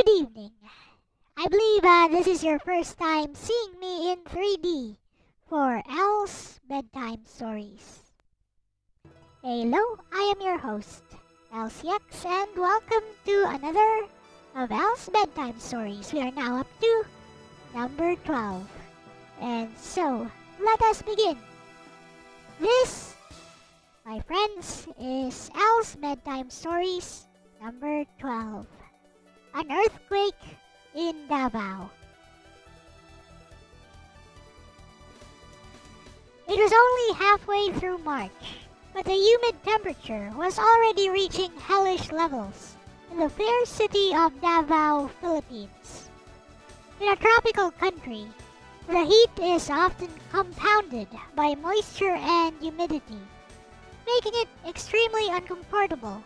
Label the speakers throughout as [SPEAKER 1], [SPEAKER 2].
[SPEAKER 1] Good evening. I believe this is your first time seeing me in 3D for Elle-C Bedtime Stories. Hello, I am your host, Elle-CX, and welcome to another of Elle-C Bedtime Stories. We are now up to number 12. And so, let us begin. This, my friends, is Elle-C Bedtime Stories number 12. An earthquake in Davao. It was only halfway through March, but the humid temperature was already reaching hellish levels in the fair city of Davao, Philippines. In a tropical country, the heat is often compounded by moisture and humidity, making it extremely uncomfortable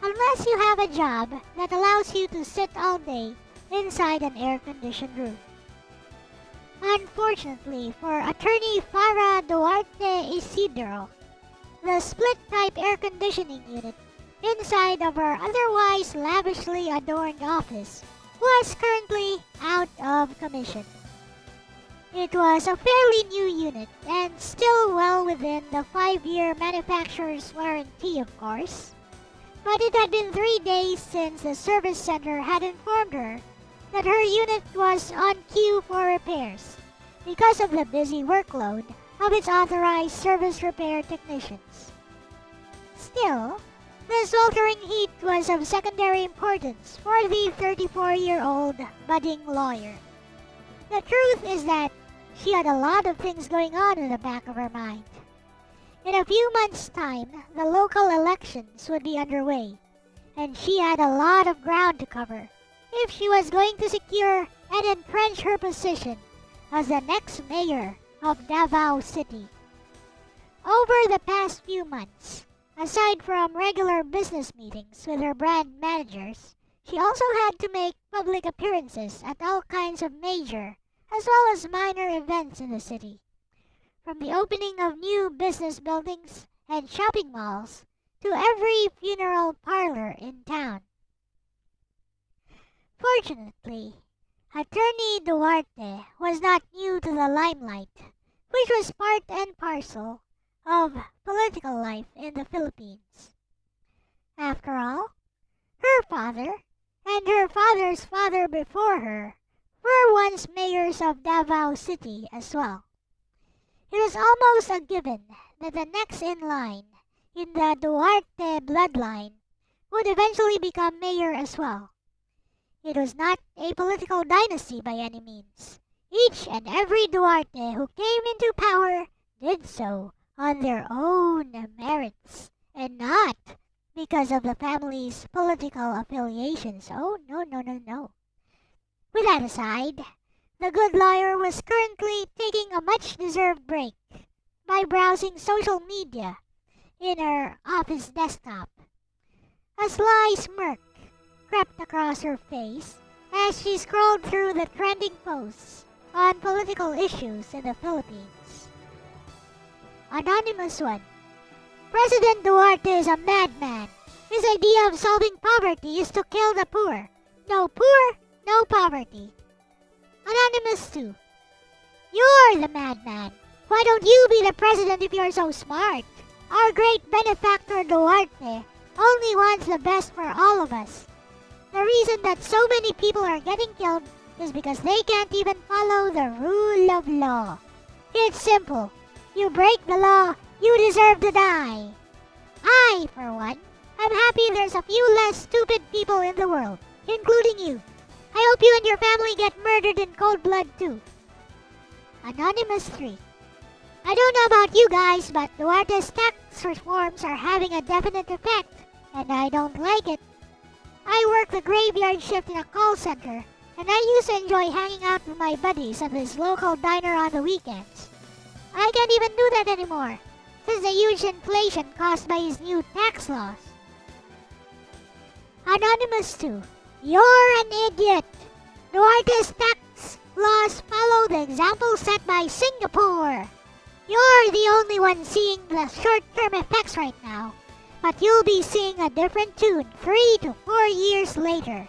[SPEAKER 1] unless you have a job that allows you to sit all day inside an air-conditioned room. Unfortunately for attorney Farah Duarte Isidro, the split-type air conditioning unit inside of her otherwise lavishly adorned office was currently out of commission. It was a fairly new unit and still well within the 5-year manufacturer's warranty, of course. But it had been 3 days since the service center had informed her that her unit was on queue for repairs because of the busy workload of its authorized service repair technicians. Still, the sweltering heat was of secondary importance for the 34-year-old budding lawyer. The truth is that she had a lot of things going on in the back of her mind. In a few months' time, the local elections would be underway, and she had a lot of ground to cover if she was going to secure and entrench her position as the next mayor of Davao City. Over the past few months, aside from regular business meetings with her brand managers, she also had to make public appearances at all kinds of major as well as minor events in the city. From the opening of new business buildings and shopping malls to every funeral parlor in town. Fortunately, Attorney Duarte was not new to the limelight, which was part and parcel of political life in the Philippines. After all, her father and her father's father before her were once mayors of Davao City as well. It was almost a given that the next in line in the Duarte bloodline would eventually become mayor as well. It was not a political dynasty by any means. Each and every Duarte who came into power did so on their own merits and not because of the family's political affiliations. Oh, no. With that aside, the good lawyer was currently taking a much-deserved break by browsing social media in her office desktop. A sly smirk crept across her face as she scrolled through the trending posts on political issues in the Philippines. Anonymous one. President Duarte is a madman. His idea of solving poverty is to kill the poor. No poor, no poverty. Anonymous 2. You're the madman. Why don't you be the president if you're so smart? Our great benefactor Duarte only wants the best for all of us. The reason that so many people are getting killed is because they can't even follow the rule of law. It's simple. You break the law, you deserve to die. I, for one, am happy there's a few less stupid people in the world, including you. I hope you and your family get murdered in cold blood too. Anonymous 3. I don't know about you guys, but Duarte's tax reforms are having a definite effect, and I don't like it. I work the graveyard shift in a call center, and I used to enjoy hanging out with my buddies at this local diner on the weekends. I can't even do that anymore, since the huge inflation caused by his new tax laws. Anonymous 2. You're an idiot. Duarte's tax laws follow the example set by Singapore. You're the only one seeing the short-term effects right now, but you'll be seeing a different tune 3 to 4 years later.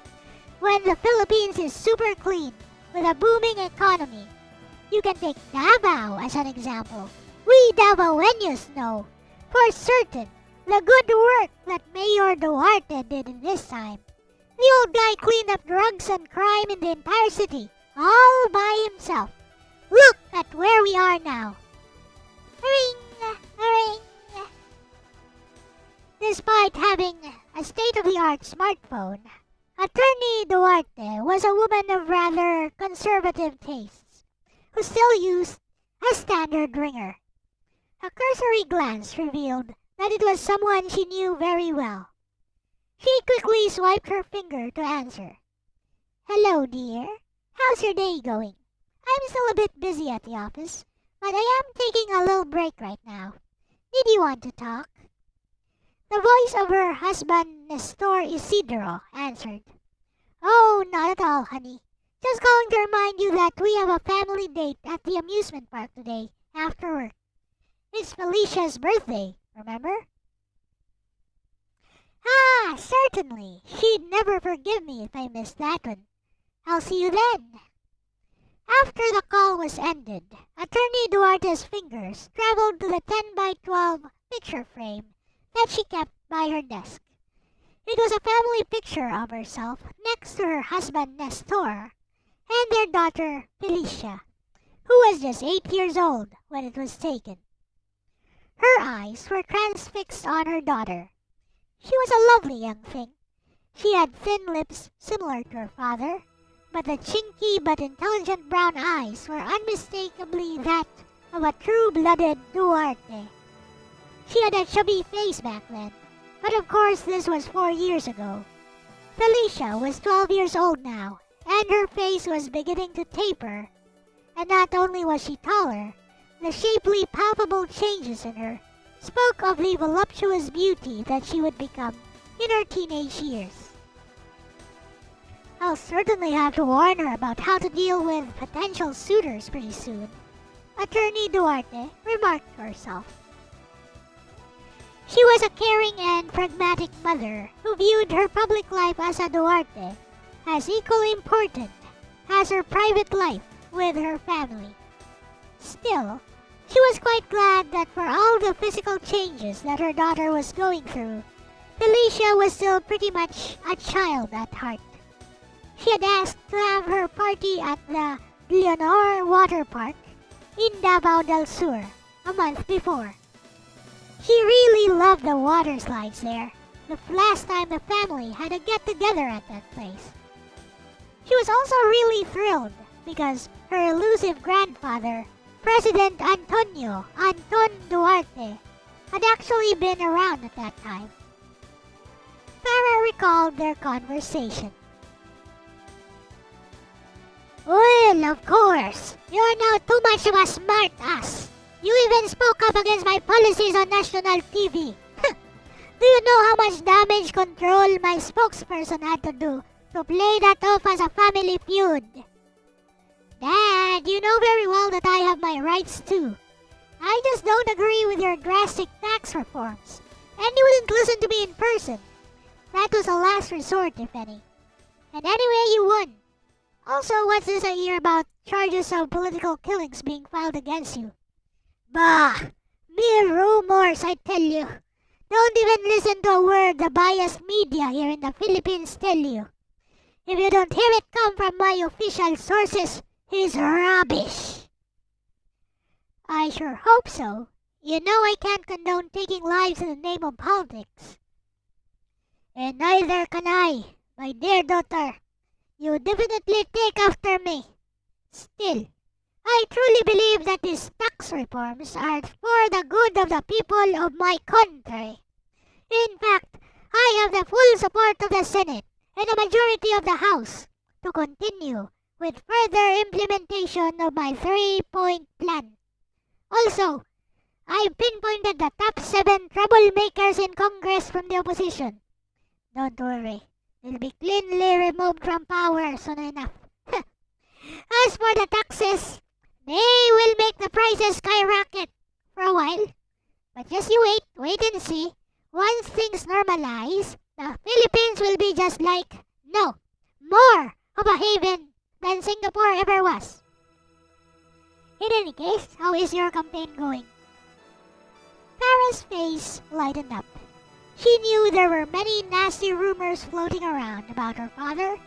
[SPEAKER 1] when the Philippines is super clean with a booming economy. You can take Davao as an example. We Davaoenos know for certain the good work that Mayor Duarte did in this time. The old guy cleaned up drugs and crime in the entire city, all by himself. Look at where we are now. Ring, ring. Despite having a state-of-the-art smartphone, Attorney Duarte was a woman of rather conservative tastes, who still used a standard ringer. A cursory glance revealed that it was someone she knew very well. She quickly swiped her finger to answer. Hello, dear. How's your day going? I'm still a bit busy at the office, but I am taking a little break right now. Did you want to talk? The voice of her husband, Nestor Isidro, answered. Oh, not at all, honey. Just calling to remind you that we have a family date at the amusement park today, after work. It's Felicia's birthday, remember? Ah, certainly. She'd never forgive me if I missed that one. I'll see you then. After the call was ended, Attorney Duarte's fingers traveled to the 10 by 12 picture frame that she kept by her desk. It was a family picture of herself next to her husband Nestor and their daughter Felicia, who was just 8 years old when it was taken. Her eyes were transfixed on her daughter. She was a lovely young thing. She had thin lips similar to her father, but the chinky but intelligent brown eyes were unmistakably that of a true-blooded Duarte. She had a chubby face back then, but of course this was 4 years ago. Felicia was 12 years old now, and her face was beginning to taper. And not only was she taller, the shapely, palpable changes in her spoke of the voluptuous beauty that she would become in her teenage years. I'll certainly have to warn her about how to deal with potential suitors pretty soon, Attorney Duarte remarked to herself. She was a caring and pragmatic mother who viewed her public life as a Duarte as equally important as her private life with her family. Still, she was quite glad that for all the physical changes that her daughter was going through, Felicia was still pretty much a child at heart. She had asked to have her party at the Leonor Water Park in Davao del Sur a month before. She really loved the water slides there, the last time the family had a get-together at that place. She was also really thrilled because her elusive grandfather, President Antonio Anton Duarte, had actually been around at that time. Farah recalled their conversation. Well, of course. You're now too much of a smart ass. You even spoke up against my policies on national TV. Do you know how much damage control my spokesperson had to do to play that off as a family feud? Dad, you know very well that I have my rights too. I just don't agree with your drastic tax reforms. And you wouldn't listen to me in person. That was a last resort, if any. And anyway, you won. Also, what's this I hear about charges of political killings being filed against you? Bah! Mere rumors, I tell you. Don't even listen to a word the biased media here in the Philippines tell you. If you don't hear it come from my official sources, it's rubbish. I sure hope so. You know I can't condone taking lives in the name of politics. And neither can I, my dear daughter. You definitely take after me. Still, I truly believe that these tax reforms are for the good of the people of my country. In fact, I have the full support of the Senate and a majority of the House to continue with further implementation of my 3-point plan. Also, I've pinpointed the top 7 troublemakers in Congress from the opposition. Don't worry, they'll be cleanly removed from power soon enough. As for the taxes, they will make the prices skyrocket for a while. But just you wait and see. Once things normalize, the Philippines will be just like, no, more of a haven than Singapore ever was. In any case, how is your campaign going? Farah's face lightened up. She knew there were many nasty rumors floating around about her father,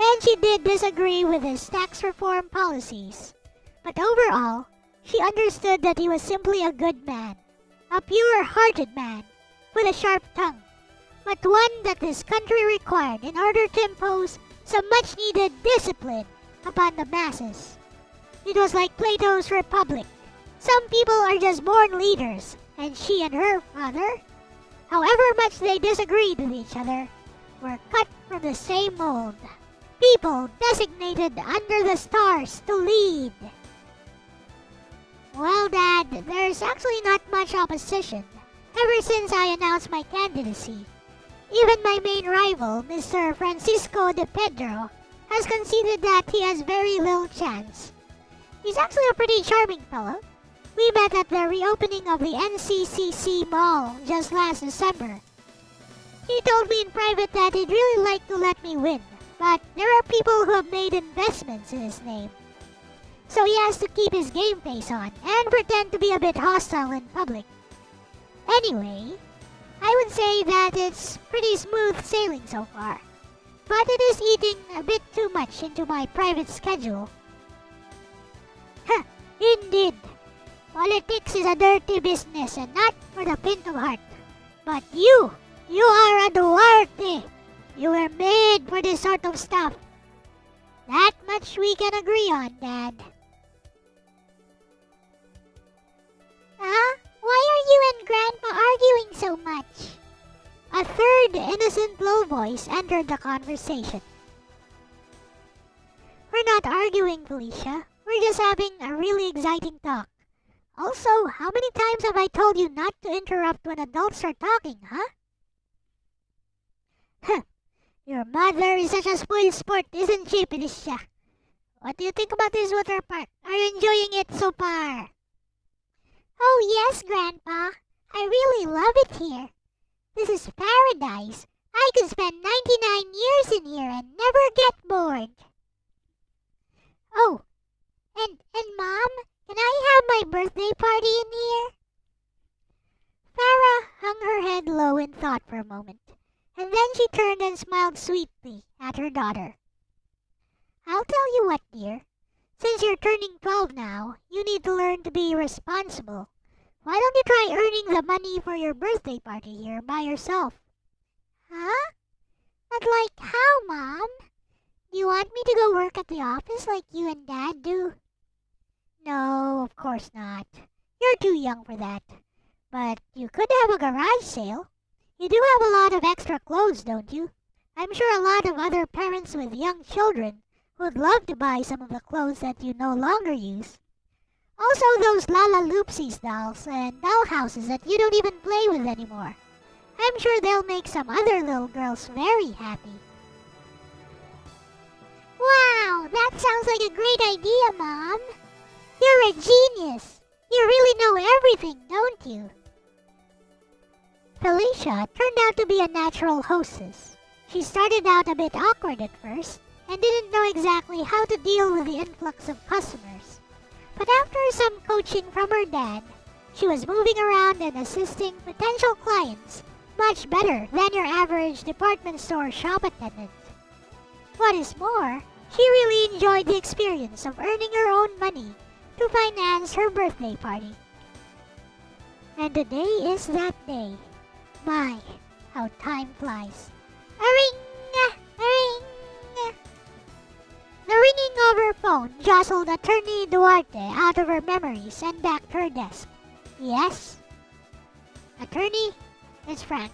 [SPEAKER 1] and she did disagree with his tax reform policies. But overall, she understood that he was simply a good man, a pure-hearted man, with a sharp tongue, but one that this country required in order to impose some much-needed discipline upon the masses. It was like Plato's Republic. Some people are just born leaders, and she and her father, however much they disagreed with each other, were cut from the same mold. People designated under the stars to lead. Well, Dad, there's actually not much opposition ever since I announced my candidacy. Even my main rival, Mr. Francisco de Pedro, has conceded that he has very little chance. He's actually a pretty charming fellow. We met at the reopening of the NCCC Mall just last December. He told me in private that he'd really like to let me win, but there are people who have made investments in his name. So he has to keep his game face on and pretend to be a bit hostile in public. Anyway, I would say that it's pretty smooth sailing so far, but it is eating a bit too much into my private schedule. Huh, indeed. Politics is a dirty business and not for the faint of heart. But you are a Duarte. You were made for this sort of stuff. That much we can agree on, Dad. Huh? Why are you and Grandpa arguing so much? A third innocent low voice entered the conversation. We're not arguing, Felicia. We're just having a really exciting talk. Also, how many times have I told you not to interrupt when adults are talking, huh? Huh. Your mother is such a spoiled sport, isn't she, Felicia? What do you think about this water park? Are you enjoying it so far? Oh yes, Grandpa. I really love it here. This is paradise. I could spend 99 years in here and never get bored. Oh, and Mom, can I have my birthday party in here? Farah hung her head low in thought for a moment, and then she turned and smiled sweetly at her daughter. I'll tell you what, dear. Since you're turning 12 now, you need to learn to be responsible. Why don't you try earning the money for your birthday party here by yourself? Huh? But like how, Mom? Do you want me to go work at the office like you and Dad do? No, of course not. You're too young for that. But you could have a garage sale. You do have a lot of extra clothes, don't you? I'm sure a lot of other parents with young children would love to buy some of the clothes that you no longer use. Also those Lala Loopsies dolls and doll houses that you don't even play with anymore. I'm sure they'll make some other little girls very happy. Wow, that sounds like a great idea, Mom. You're a genius. You really know everything, don't you? Felicia turned out to be a natural hostess. She started out a bit awkward at first and didn't know exactly how to deal with the influx of customers. But after some coaching from her dad, she was moving around and assisting potential clients much better than your average department store shop attendant. What is more, she really enjoyed the experience of earning her own money to finance her birthday party. And today is that day. My, how time flies. A-ring! A-ring! The ringing of her phone jostled Attorney Duarte out of her memories and back to her desk. Yes? Attorney, it's Frank.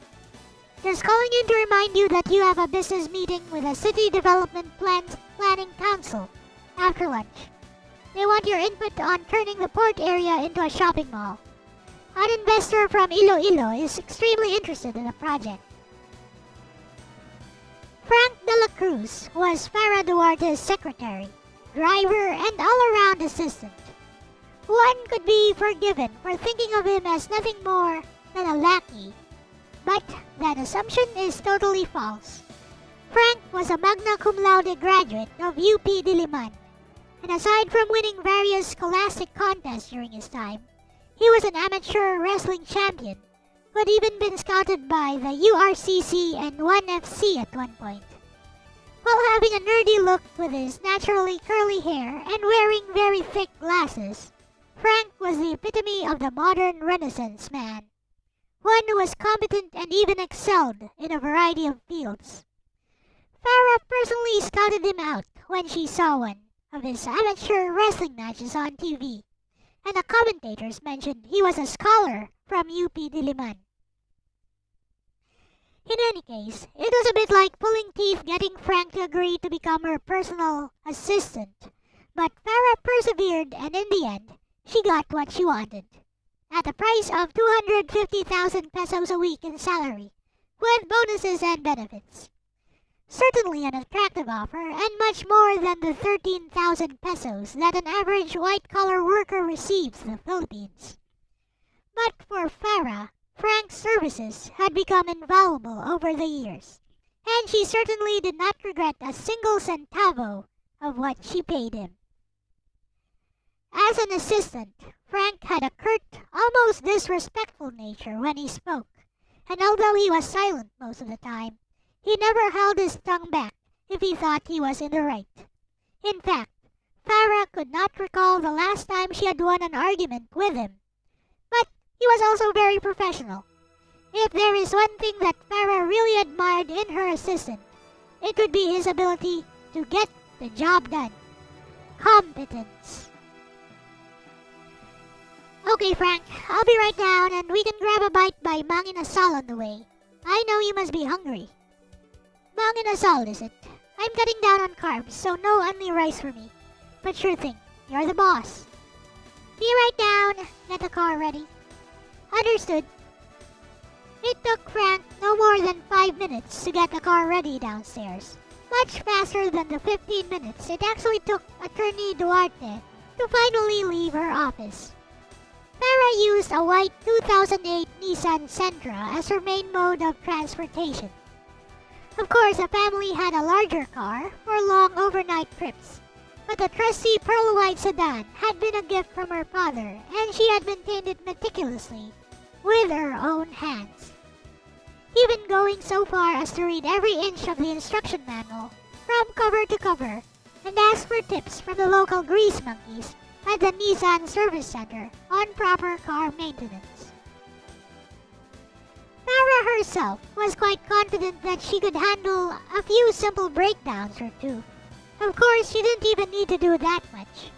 [SPEAKER 1] Just calling in to remind you that you have a business meeting with the City Development Planning Council after lunch. They want your input on turning the port area into a shopping mall. An investor from Iloilo is extremely interested in the project. Frank de la Cruz was Farah Duarte's secretary, driver, and all-around assistant. One could be forgiven for thinking of him as nothing more than a lackey, but that assumption is totally false. Frank was a magna cum laude graduate of UP Diliman, and aside from winning various scholastic contests during his time, he was an amateur wrestling champion who had even been scouted by the URCC and 1FC at one point. While having a nerdy look with his naturally curly hair and wearing very thick glasses, Frank was the epitome of the modern Renaissance man, one who was competent and even excelled in a variety of fields. Farah personally scouted him out when she saw one of his amateur wrestling matches on TV, and the commentators mentioned he was a scholar from UP Diliman. In any case, it was a bit like pulling teeth getting Frank to agree to become her personal assistant, but Farah persevered, and in the end, she got what she wanted, at the price of 250,000 pesos a week in salary, with bonuses and benefits. Certainly an attractive offer, and much more than the 13,000 pesos that an average white-collar worker receives in the Philippines. But for Farah, Frank's services had become invaluable over the years, and she certainly did not regret a single centavo of what she paid him. As an assistant, Frank had a curt, almost disrespectful nature when he spoke, and although he was silent most of the time, he never held his tongue back if he thought he was in the right. In fact, Farah could not recall the last time she had won an argument with him. But he was also very professional. If there is one thing that Farah really admired in her assistant, it would be his ability to get the job done. Competence. Okay, Frank, I'll be right down and we can grab a bite by Mang Inasal on the way. I know you must be hungry. Mang Inasal, is it? I'm cutting down on carbs, so no only rice for me. But sure thing, you're the boss. Be right down. Get the car ready. Understood. It took Frank no more than 5 minutes to get the car ready downstairs. Much faster than the 15 minutes it actually took Attorney Duarte to finally leave her office. Farah used a white 2008 Nissan Sentra as her main mode of transportation. Of course, the family had a larger car for long overnight trips, but the trusty pearl white sedan had been a gift from her father, and she had maintained it meticulously with her own hands, even going so far as to read every inch of the instruction manual from cover to cover and ask for tips from the local grease monkeys at the Nissan Service Center on proper car maintenance. Farah herself was quite confident that she could handle a few simple breakdowns or two. Of course, she didn't even need to do that much.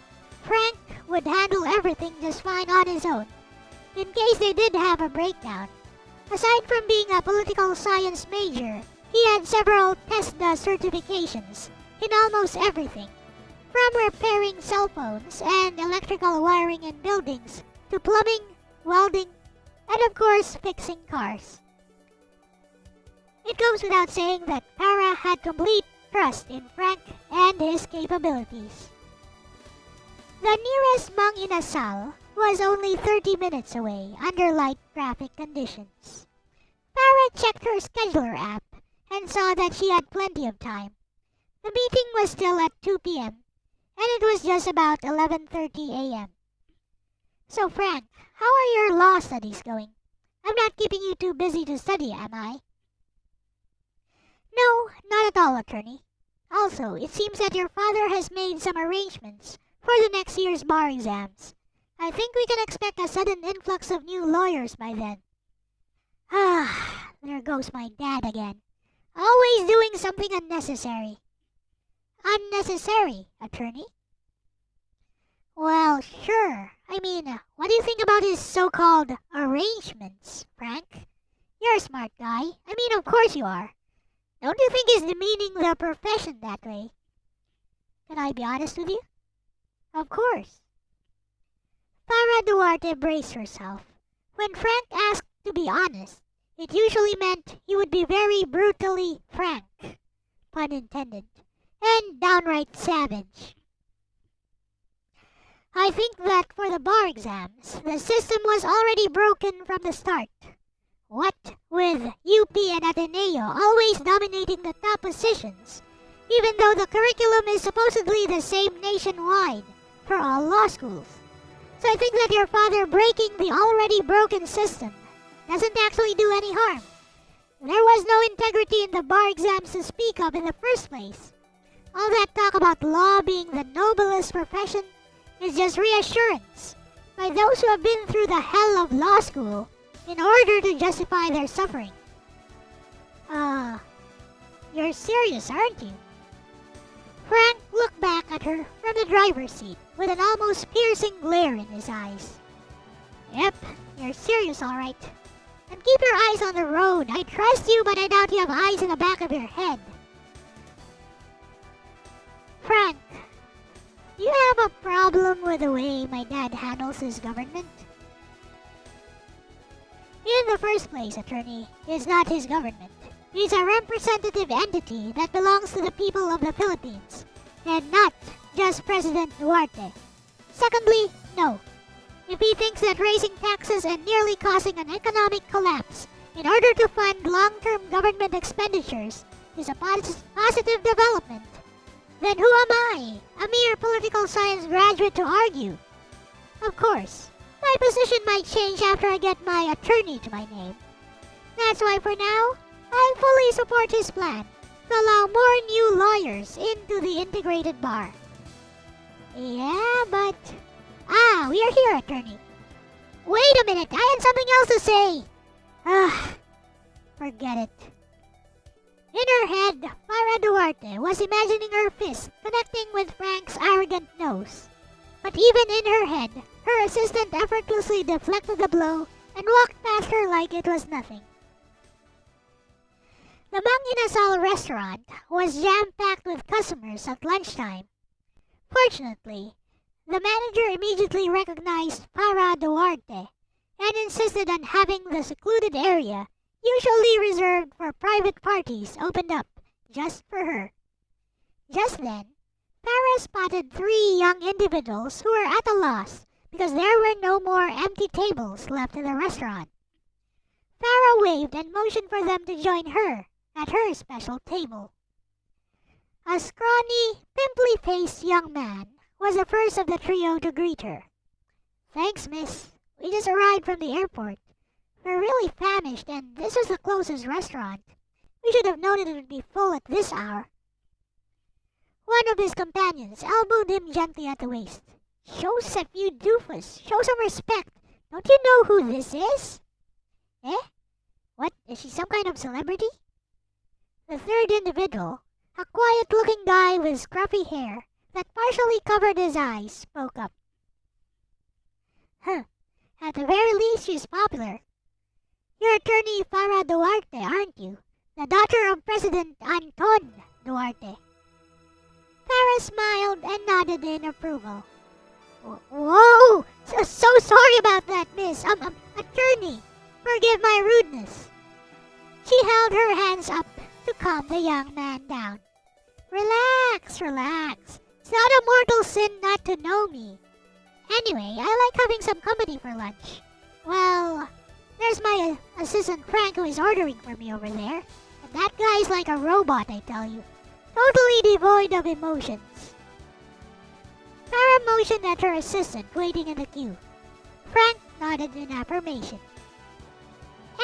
[SPEAKER 1] Frank would handle everything just fine on his own, in case they did have a breakdown. Aside from being a political science major, he had several TESDA certifications in almost everything, from repairing cell phones and electrical wiring in buildings to plumbing, welding, and of course fixing cars. It goes without saying that Farah had complete trust in Frank and his capabilities. The nearest Mang Inasal was only 30 minutes away under light traffic conditions. Farah checked her scheduler app and saw that she had plenty of time. The meeting was still at 2 p.m. and it was just about 11:30 a.m. So Frank, how are your law studies going? I'm not keeping you too busy to study, am I? No, not at all, attorney. Also, it seems that your father has made some arrangements for the next year's bar exams. I think we can expect a sudden influx of new lawyers by then. Ah, there goes my dad again. Always doing something unnecessary. Unnecessary, attorney? Well, sure. I mean, what do you think about his so-called arrangements, Frank? You're a smart guy. I mean, of course you are. Don't you think he's demeaning the profession that way? Can I be honest with you? Of course. Farah Duarte braced herself. When Frank asked to be honest, it usually meant he would be very brutally frank, pun intended, and downright savage. I think that for the bar exams, the system was already broken from the start. What with UP and Ateneo always dominating the top positions, even though the curriculum is supposedly the same nationwide for all law schools. So I think that your father breaking the already broken system doesn't actually do any harm. There was no integrity in the bar exams to speak of in the first place. All that talk about law being the noblest profession is just reassurance by those who have been through the hell of law school in order to justify their suffering. You're serious, aren't you? Frank looked back at her from the driver's seat with an almost piercing glare in his eyes. Yep, you're serious all right. And keep your eyes on the road. I trust you, but I doubt you have eyes in the back of your head. Frank, do you have a problem with the way my dad handles his government? In the first place, attorney, it's not his government. He's a representative entity that belongs to the people of the Philippines, and not just President Duarte. Secondly, no. If he thinks that raising taxes and nearly causing an economic collapse in order to fund long-term government expenditures is a positive development, then who am I, a mere political science graduate, to argue? Of course, my position might change after I get my attorney to my name. That's why for now, I fully support his plan to allow more new lawyers into the integrated bar. Yeah, but... we are here, attorney. Wait a minute, I had something else to say. Forget it. In her head, Farah Duarte was imagining her fist connecting with Frank's arrogant nose. But even in her head, her assistant effortlessly deflected the blow and walked past her like it was nothing. The Mang Inasal restaurant was jam-packed with customers at lunchtime. Fortunately, the manager immediately recognized Farah Duarte and insisted on having the secluded area usually reserved for private parties opened up just for her. Just then, Farah spotted 3 young individuals who were at a loss because there were no more empty tables left in the restaurant. Farah waved and motioned for them to join her at her special table. A scrawny, pimply-faced young man was the first of the trio to greet her. Thanks, miss. We just arrived from the airport. We're really famished and this was the closest restaurant. We should have known it would be full at this hour. One of his companions elbowed him gently at the waist. Joseph, you doofus. Show some respect. Don't you know who this is? Eh? What? Is she some kind of celebrity? The third individual, a quiet-looking guy with scruffy hair that partially covered his eyes, spoke up. At the very least, she's popular. You're attorney Farah Duarte, aren't you? The daughter of President Anton Duarte. Farah smiled and nodded in approval. Whoa! So sorry about that, miss. Attorney. Forgive my rudeness. She held her hands up to calm the young man down. Relax. It's not a mortal sin not to know me. Anyway, I like having some company for lunch. Well, there's my assistant Frank who is ordering for me over there. And that guy's like a robot, I tell you. Totally devoid of emotions. Farah motioned at her assistant waiting in the queue. Frank nodded in affirmation.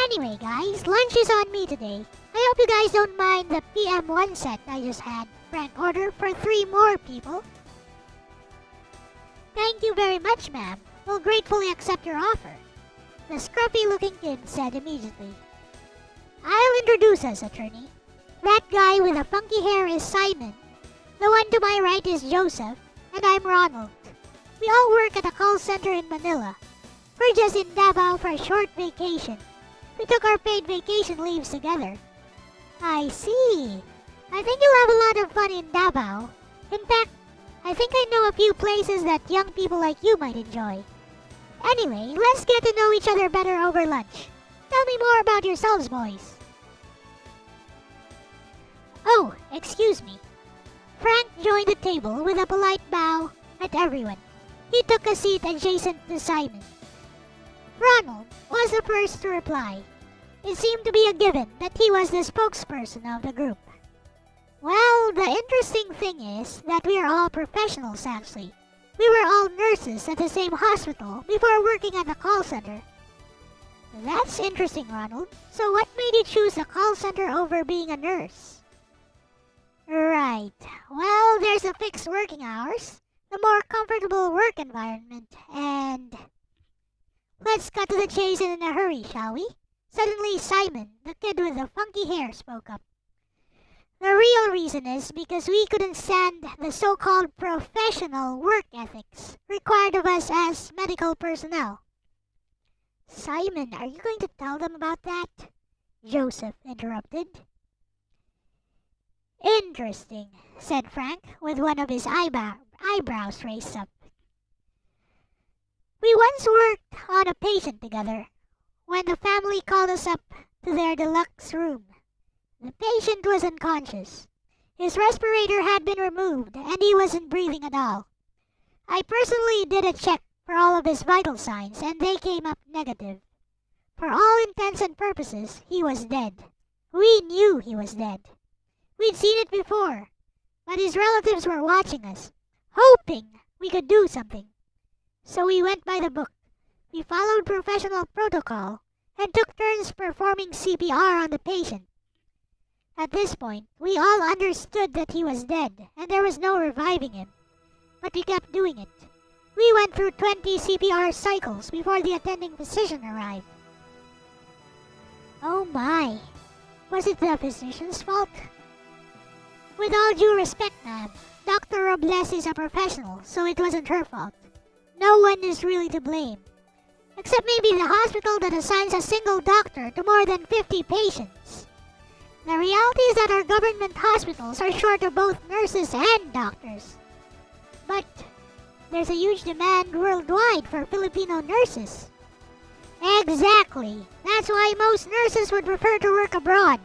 [SPEAKER 1] Anyway, guys, lunch is on me today. I hope you guys don't mind the PM1 set I just had Frank order for 3 more people. Thank you very much, ma'am. We'll gratefully accept your offer, the scruffy-looking kid said immediately. I'll introduce us, attorney. That guy with the funky hair is Simon. The one to my right is Joseph, and I'm Ronald. We all work at a call center in Manila. We're just in Davao for a short vacation. We took our paid vacation leaves together. I see. I think you'll have a lot of fun in Davao. In fact, I think I know a few places that young people like you might enjoy. Anyway, let's get to know each other better over lunch. Tell me more about yourselves, boys. Oh, excuse me. Frank joined the table with a polite bow at everyone. He took a seat adjacent to Simon. Ronald was the first to reply. It seemed to be a given that he was the spokesperson of the group. Well, the interesting thing is that we are all professionals actually. We were all nurses at the same hospital before working at the call center. That's interesting, Ronald. So what made you choose the call center over being a nurse? Right. Well, there's the fixed working hours, the more comfortable work environment, and... Let's cut to the chase in a hurry, shall we? Suddenly Simon, the kid with the funky hair, spoke up. The real reason is because we couldn't stand the so-called professional work ethics required of us as medical personnel. Simon, are you going to tell them about that? Joseph interrupted. Interesting, said Frank, with one of his eyebrows raised up. We once worked on a patient together when the family called us up to their deluxe room. The patient was unconscious. His respirator had been removed and he wasn't breathing at all. I personally did a check for all of his vital signs and they came up negative. For all intents and purposes, he was dead. We knew he was dead. We'd seen it before, but his relatives were watching us, hoping we could do something. So we went by the book. We followed professional protocol and took turns performing CPR on the patient. At this point, we all understood that he was dead and there was no reviving him. But we kept doing it. We went through 20 CPR cycles before the attending physician arrived. Oh my. Was it the physician's fault? With all due respect, ma'am, Dr. Robles is a professional, so it wasn't her fault. No one is really to blame. Except maybe the hospital that assigns a single doctor to more than 50 patients. The reality is that our government hospitals are short of both nurses and doctors. But there's a huge demand worldwide for Filipino nurses. Exactly. That's why most nurses would prefer to work abroad.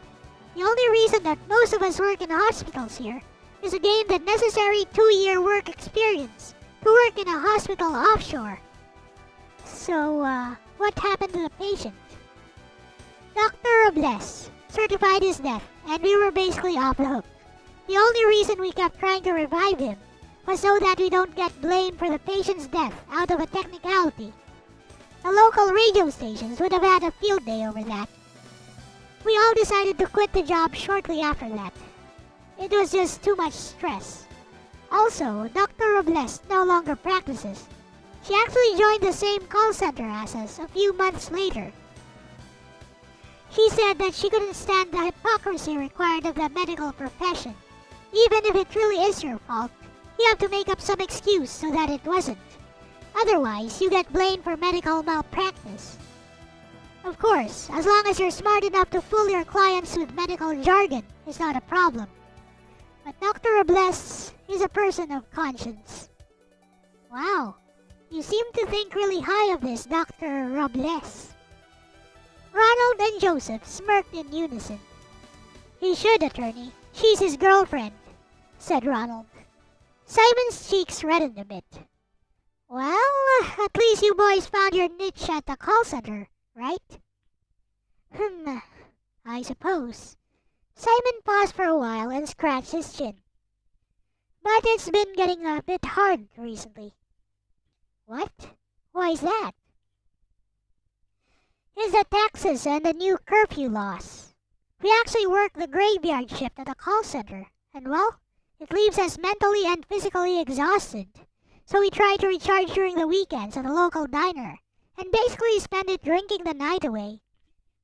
[SPEAKER 1] The only reason that most of us work in hospitals here is to gain the necessary 2-year work experience to work in a hospital offshore. So, what happened to the patient? Dr. Robles certified his death, and we were basically off the hook. The only reason we kept trying to revive him was so that we don't get blamed for the patient's death out of a technicality. The local radio stations would have had a field day over that. We all decided to quit the job shortly after that. It was just too much stress. Also, Dr. Robles no longer practices. She actually joined the same call center as us a few months later. She said that she couldn't stand the hypocrisy required of the medical profession. Even if it really is your fault, you have to make up some excuse so that it wasn't. Otherwise, you get blamed for medical malpractice. Of course, as long as you're smart enough to fool your clients with medical jargon, it's not a problem. But Dr. Robles is a person of conscience. Wow, you seem to think really high of this Dr. Robles. Ronald and Joseph smirked in unison. He should, attorney. She's his girlfriend, said Ronald. Simon's cheeks reddened a bit. Well, at least you boys found your niche at the call center, right? I suppose. Simon paused for a while and scratched his chin. But it's been getting a bit hard recently. What? Why is that? It's the taxes and the new curfew laws. We actually work the graveyard shift at the call center, and well, it leaves us mentally and physically exhausted. So we try to recharge during the weekends at a local diner, and basically spend it drinking the night away.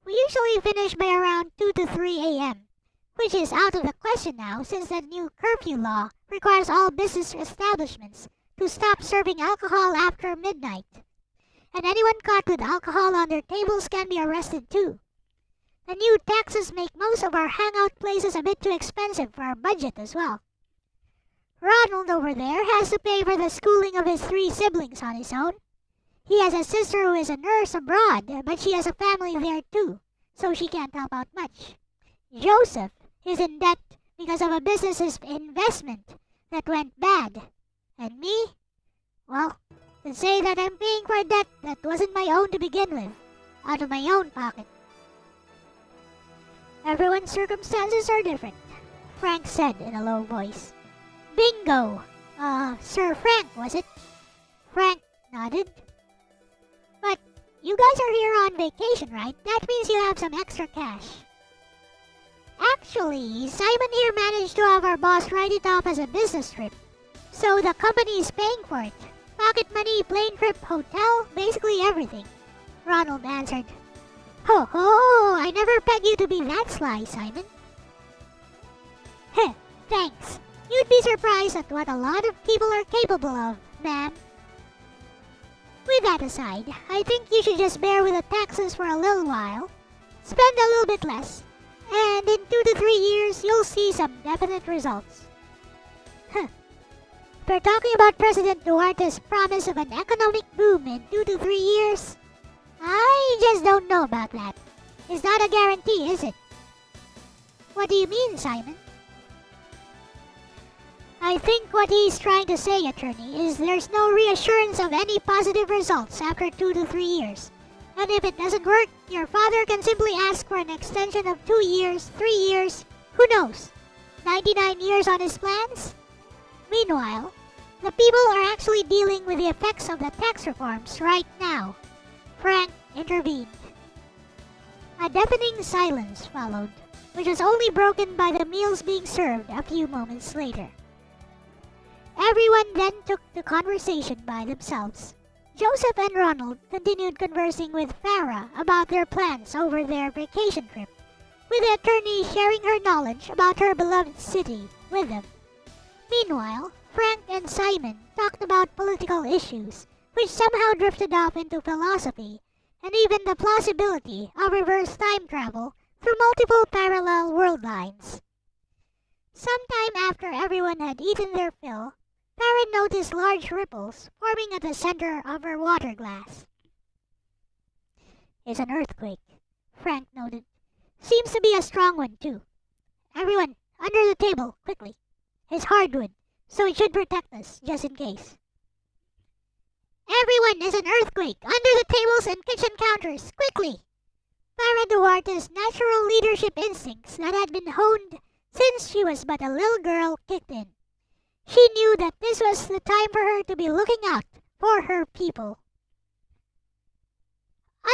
[SPEAKER 1] We usually finish by around 2 to 3 a.m., which is out of the question now since the new curfew law requires all business establishments to stop serving alcohol after midnight. And anyone caught with alcohol on their tables can be arrested too. The new taxes make most of our hangout places a bit too expensive for our budget as well. Ronald over there has to pay for the schooling of his 3 siblings on his own. He has a sister who is a nurse abroad, but she has a family there too, so she can't help out much. Joseph is in debt because of a business's investment that went bad. And me? Well, to say that I'm paying for a debt that wasn't my own to begin with, out of my own pocket. Everyone's circumstances are different, Frank said in a low voice. Bingo! Sir Frank, was it? Frank nodded. But you guys are here on vacation, right? That means you have some extra cash. Actually, Simon here managed to have our boss write it off as a business trip. So the company is paying for it. Pocket money, plane trip, hotel, basically everything. Ronald answered. Ho ho! I never pegged you to be that sly, Simon. Heh, thanks. You'd be surprised at what a lot of people are capable of, ma'am. With that aside, I think you should just bear with the taxes for a little while. Spend a little bit less. And in 2 to 3 years, you'll see some definite results. Huh. If we're talking about President Duarte's promise of an economic boom in 2 to 3 years, I just don't know about that. It's not a guarantee, is it? What do you mean, Simon? I think what he's trying to say, attorney, is there's no reassurance of any positive results after 2 to 3 years. And if it doesn't work, your father can simply ask for an extension of 2 years, 3 years, who knows, 99 years on his plans? Meanwhile, the people are actually dealing with the effects of the tax reforms right now. Frank intervened. A deafening silence followed, which was only broken by the meals being served a few moments later. Everyone then took the conversation by themselves. Joseph and Ronald continued conversing with Farah about their plans over their vacation trip, with the attorney sharing her knowledge about her beloved city with them. Meanwhile, Frank and Simon talked about political issues, which somehow drifted off into philosophy, and even the plausibility of reverse time travel through multiple parallel world lines. Sometime after everyone had eaten their fill, Farah noticed large ripples forming at the center of her water glass. It's an earthquake, Frank noted. Seems to be a strong one, too. Everyone, under the table, quickly. It's hardwood, so it should protect us, just in case. Everyone, is an earthquake! Under the tables and kitchen counters, quickly! Farah Duarte's natural leadership instincts that had been honed since she was but a little girl kicked in. She knew that this was the time for her to be looking out for her people.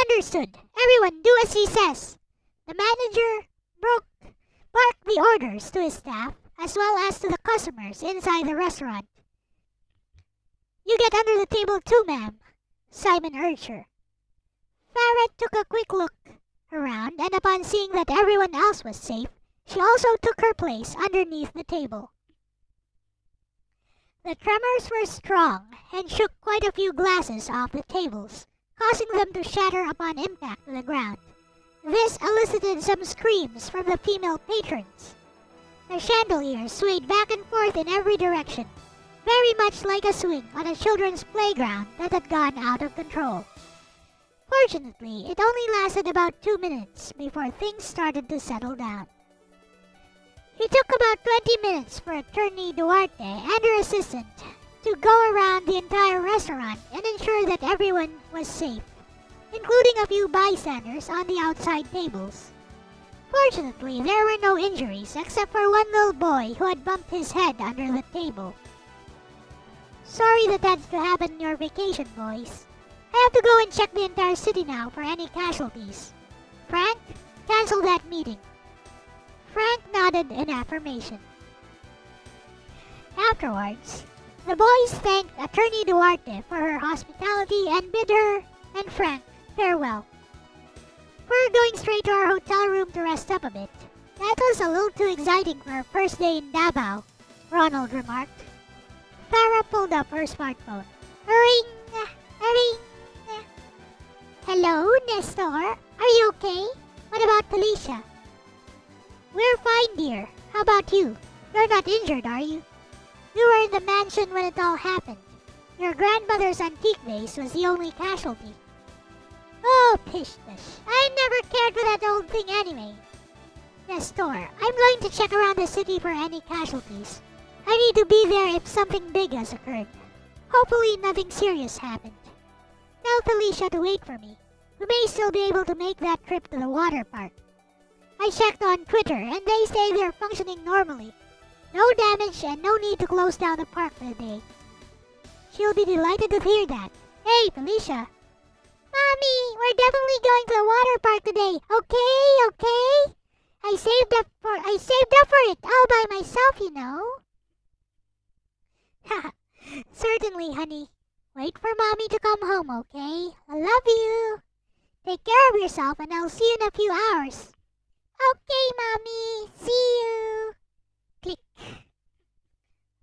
[SPEAKER 1] Understood. Everyone do as he says. The manager barked the orders to his staff as well as to the customers inside the restaurant. You get under the table too, ma'am, Simon urged her. Farah took a quick look around, and upon seeing that everyone else was safe, she also took her place underneath the table. The tremors were strong and shook quite a few glasses off the tables, causing them to shatter upon impact to the ground. This elicited some screams from the female patrons. The chandelier swayed back and forth in every direction, very much like a swing on a children's playground that had gone out of control. Fortunately, it only lasted about 2 minutes before things started to settle down. It took about 20 minutes for Attorney Duarte and her assistant to go around the entire restaurant and ensure that everyone was safe, including a few bystanders on the outside tables. Fortunately, there were no injuries except for one little boy who had bumped his head under the table. Sorry that had to happen in your vacation, boys. I have to go and check the entire city now for any casualties. Frank, cancel that meeting. Frank nodded in affirmation. Afterwards, the boys thanked Attorney Duarte for her hospitality and bid her and Frank farewell. We're going straight to our hotel room to rest up a bit. That was a little too exciting for our first day in Davao, Ronald remarked. Farah pulled up her smartphone. Ring! Ring! Hello, Nestor? Are you okay? What about Felicia? We're fine, dear. How about you? You're not injured, are you? You were in the mansion when it all happened. Your grandmother's antique vase was the only casualty. Oh, pish-tush. I never cared for that old thing anyway. Nestor, I'm going to check around the city for any casualties. I need to be there if something big has occurred. Hopefully nothing serious happened. Tell Felicia to wait for me. We may still be able to make that trip to the water park. I checked on Twitter and they say they're functioning normally. No damage and no need to close down the park for the day. She'll be delighted to hear that. Hey, Felicia. Mommy, we're definitely going to the water park today. Okay? I saved up for it all by myself, you know. Haha, certainly, honey. Wait for Mommy to come home, okay? I love you. Take care of yourself and I'll see you in a few hours. Okay, Mommy. See you. Click.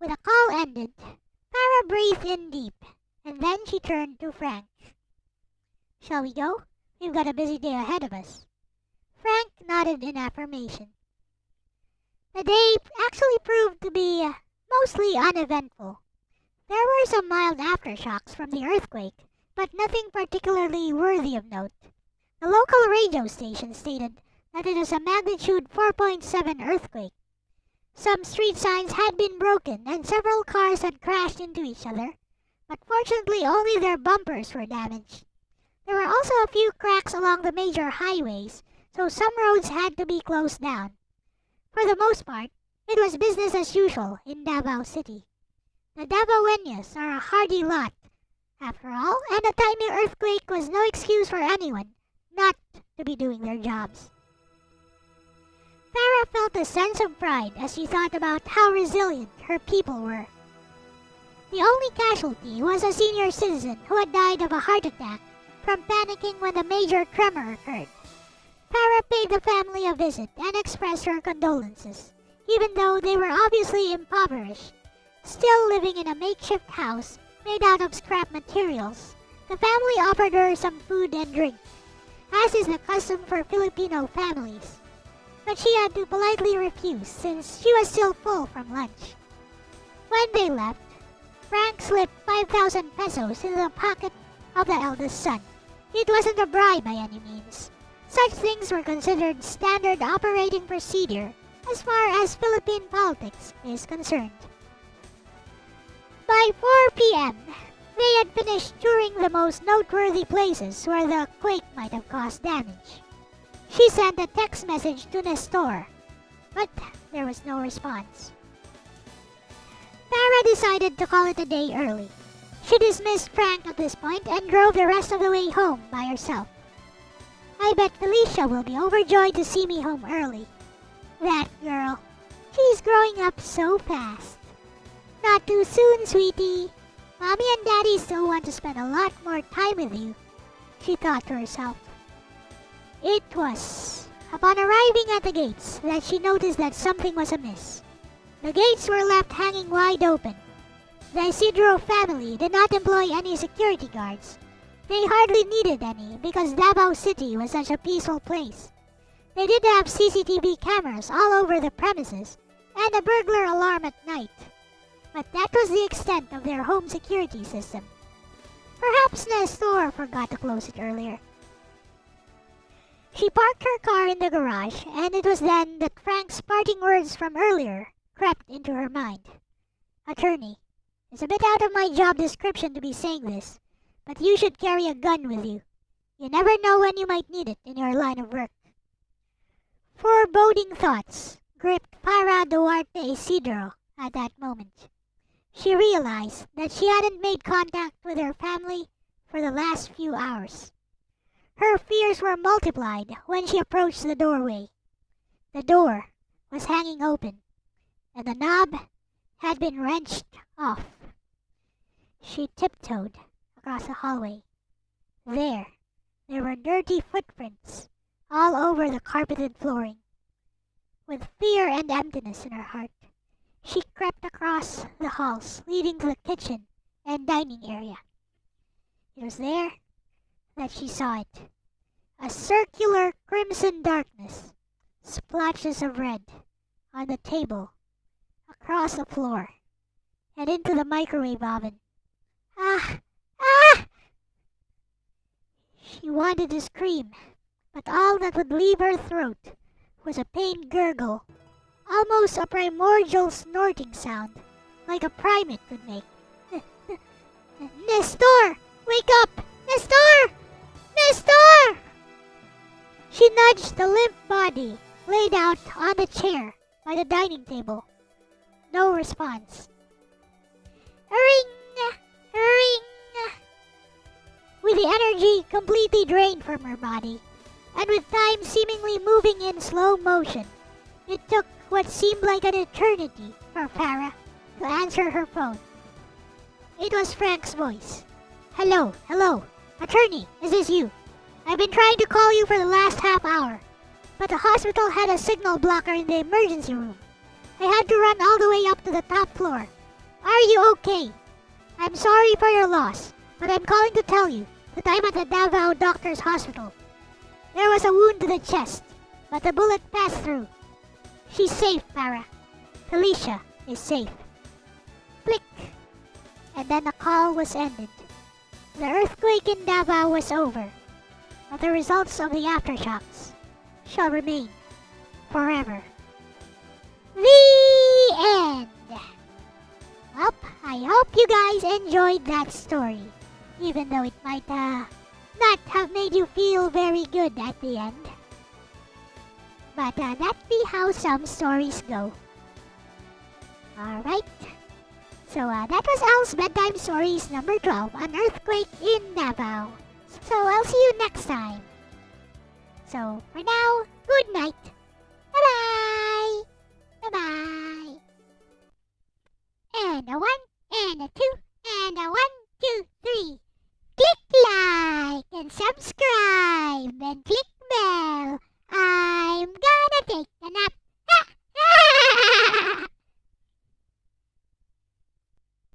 [SPEAKER 1] With a call ended, Farah breathed in deep, and then she turned to Frank. Shall we go? We've got a busy day ahead of us. Frank nodded in affirmation. The day actually proved to be mostly uneventful. There were some mild aftershocks from the earthquake, but nothing particularly worthy of note. The local radio station stated that it was a magnitude 4.7 earthquake. Some street signs had been broken and several cars had crashed into each other, but fortunately only their bumpers were damaged. There were also a few cracks along the major highways, so some roads had to be closed down. For the most part, it was business as usual in Davao City. The Davaoeños are a hardy lot, after all, and a tiny earthquake was no excuse for anyone not to be doing their jobs. Farah felt a sense of pride as she thought about how resilient her people were. The only casualty was a senior citizen who had died of a heart attack from panicking when the major tremor occurred. Farah paid the family a visit and expressed her condolences, even though they were obviously impoverished. Still living in a makeshift house made out of scrap materials, the family offered her some food and drink, as is the custom for Filipino families. But she had to politely refuse since she was still full from lunch. When they left, Frank slipped 5,000 pesos into the pocket of the eldest son. It wasn't a bribe by any means. Such things were considered standard operating procedure as far as Philippine politics is concerned. By 4 p.m., they had finished touring the most noteworthy places where the quake might have caused damage. She sent a text message to Nestor, but there was no response. Farah decided to call it a day early. She dismissed Frank at this point and drove the rest of the way home by herself. I bet Felicia will be overjoyed to see me home early. That girl. She's growing up so fast. Not too soon, sweetie. Mommy and Daddy still want to spend a lot more time with you, she thought to herself. It was upon arriving at the gates that she noticed that something was amiss. The gates were left hanging wide open. The Isidro family did not employ any security guards. They hardly needed any because Davao City was such a peaceful place. They did have CCTV cameras all over the premises and a burglar alarm at night. But that was the extent of their home security system. Perhaps Nestor forgot to close it earlier. She parked her car in the garage, and it was then that Frank's parting words from earlier crept into her mind. Attorney, it's a bit out of my job description to be saying this, but you should carry a gun with you. You never know when you might need it in your line of work. Foreboding thoughts gripped Farah Duarte Isidro at that moment. She realized that she hadn't made contact with her family for the last few hours. Her fears were multiplied when she approached the doorway. The door was hanging open, and the knob had been wrenched off. She tiptoed across the hallway. There were dirty footprints all over the carpeted flooring. With fear and emptiness in her heart, she crept across the halls leading to the kitchen and dining area. It was there that she saw it. A circular crimson darkness, splotches of red on the table, across the floor, and into the microwave oven. Ah! Ah! She wanted to scream, but all that would leave her throat was a pained gurgle, almost a primordial snorting sound, like a primate could make. Nestor! Wake up! Nestor! Nestor! She nudged the limp body laid out on the chair by the dining table. No response. Ring! Ring! With the energy completely drained from her body, and with time seemingly moving in slow motion, it took what seemed like an eternity for Farah to answer her phone. It was Frank's voice. Hello. Attorney, is this you? I've been trying to call you for the last half hour, but the hospital had a signal blocker in the emergency room. I had to run all the way up to the top floor. Are you okay? I'm sorry for your loss, but I'm calling to tell you that I'm at the Davao Doctor's Hospital. There was a wound to the chest, but the bullet passed through. She's safe, Farah. Felicia is safe. Click. And then the call was ended. The earthquake in Davao was over, but the results of the aftershocks shall remain forever. The end. Well, I hope you guys enjoyed that story, even though it might not have made you feel very good at the end. But that be how some stories go. Alright. So that was Elle's Bedtime Stories number 12, An Earthquake in Davao. So I'll see you next time. So for now, good night. Bye-bye. Bye-bye. And a 1, and a 2, and a 1, 2, 3. Click like and subscribe and click bell